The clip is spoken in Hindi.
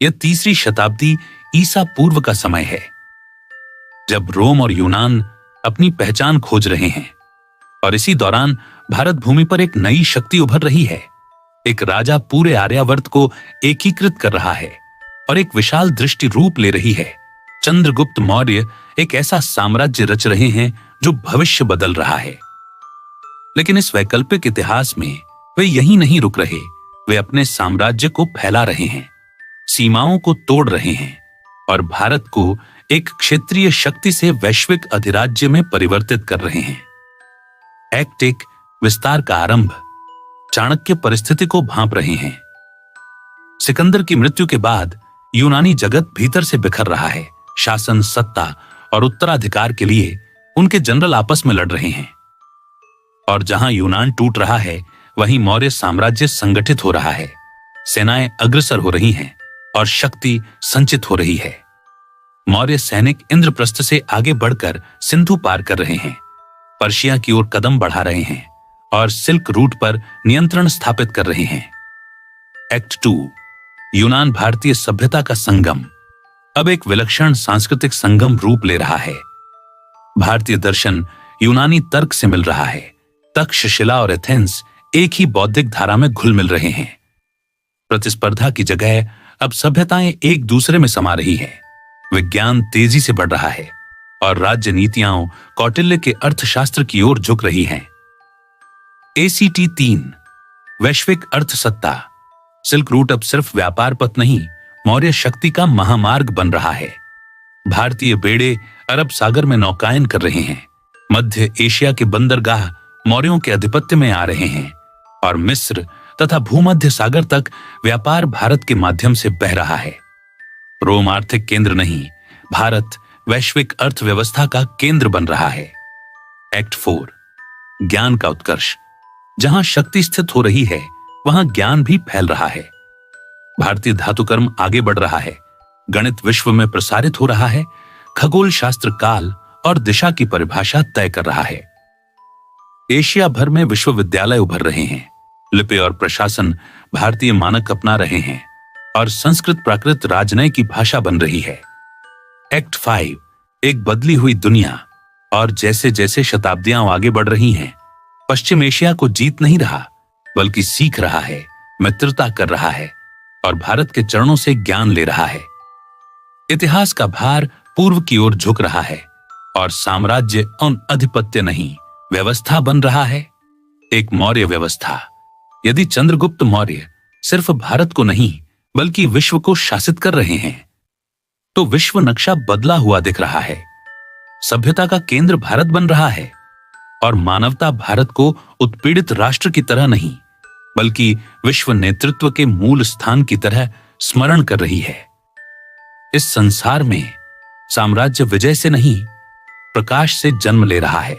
यह 3री शताब्दी ईसा पूर्व का समय है, जब रोम और यूनान अपनी पहचान खोज रहे हैं। और इसी दौरान भारत भूमि पर एक नई शक्ति उभर रही है। एक राजा पूरे आर्यावर्त को एकीकृत कर रहा है और एक विशाल दृष्टि रूप ले रही है। चंद्रगुप्त मौर्य एक ऐसा साम्राज्य रच रहे हैं जो भविष्य बदल रहा है। लेकिन इस वैकल्पिक इतिहास में वे यहीं नहीं रुक रहे। वे अपने साम्राज्य को फैला रहे हैं, सीमाओं को तोड़ रहे हैं और भारत को एक क्षेत्रीय शक्ति से वैश्विक अधिराज्य में परिवर्तित कर रहे हैं। एक्ट 1 विस्तार का आरंभ। चाणक्य परिस्थिति को भांप रहे हैं। सिकंदर की मृत्यु के बाद यूनानी जगत भीतर से बिखर रहा है। शासन, सत्ता और उत्तराधिकार के लिए उनके जनरल आपस में लड़ रहे हैं। और जहां यूनान टूट रहा है, वहीं मौर्य साम्राज्य संगठित हो रहा है। सेनाएं अग्रसर हो रही हैं और शक्ति संचित हो रही है। मौर्य सैनिक इंद्रप्रस्थ से आगे बढ़कर सिंधु पार कर रहे हैं, पर्शिया की ओर कदम बढ़ा रहे हैं और सिल्क रूट पर नियंत्रण स्थापित कर रहे हैं। एक्ट 2 यूनान भारतीय सभ्यता का संगम अब एक विलक्षण सांस्कृतिक संगम रूप ले रहा है। भारतीय दर्शन यूनानी तर्क से मिल रहा है। तक्षशिला और एथेंस एक ही बौद्धिक धारा में घुल मिल रहे हैं। प्रतिस्पर्धा की जगह अब सभ्यताएं एक दूसरे में समा रही हैं। विज्ञान तेजी से बढ़ रहा है और राज्य नीतियां कौटिल्य के अर्थशास्त्र की ओर झुक रही हैं। ACT 3 वैश्विक अर्थ सत्ता। सिल्क रूट अब सिर्फ व्यापार पथ नहीं, मौर्य शक्ति का महामार्ग बन रहा है। भारतीय बेड़े अरब सागर में नौकायन कर रहे हैं। मध्य एशिया के बंदरगाह मौर्यों के आधिपत्य में आ रहे हैं और मिस्र तथा भूमध्य सागर तक व्यापार भारत के माध्यम से बह रहा है। रोम आर्थिक केंद्र नहीं, भारत वैश्विक अर्थव्यवस्था का केंद्र बन रहा है। एक्ट 4 ज्ञान का उत्कर्ष। जहां शक्ति स्थित हो रही है, वहां ज्ञान भी फैल रहा है। भारतीय धातुकर्म आगे बढ़ रहा है। गणित विश्व में प्रसारित हो रहा है। खगोल शास्त्र काल और दिशा की परिभाषा तय कर रहा है। एशिया भर में विश्वविद्यालय उभर रहे हैं। लिपि और प्रशासन भारतीय मानक अपना रहे हैं और संस्कृत प्राकृत राजनय की भाषा बन रही है। एक्ट 5 एक बदली हुई दुनिया। और जैसे जैसे शताब्दियां आगे बढ़ रही हैं, पश्चिम एशिया को जीत नहीं रहा, बल्कि सीख रहा है, मित्रता कर रहा है और भारत के चरणों से ज्ञान ले रहा है। इतिहास का भार पूर्व की ओर झुक रहा है और साम्राज्य और आधिपत्य नहीं, व्यवस्था बन रहा है। एक मौर्य व्यवस्था। यदि चंद्रगुप्त मौर्य सिर्फ भारत को नहीं बल्कि विश्व को शासित कर रहे हैं, तो विश्व नक्शा बदला हुआ दिख रहा है। सभ्यता का केंद्र भारत बन रहा है और मानवता भारत को उत्पीड़ित राष्ट्र की तरह नहीं, बल्कि विश्व नेतृत्व के मूल स्थान की तरह स्मरण कर रही है। इस संसार में साम्राज्य विजय से नहीं, प्रकाश से जन्म ले रहा है।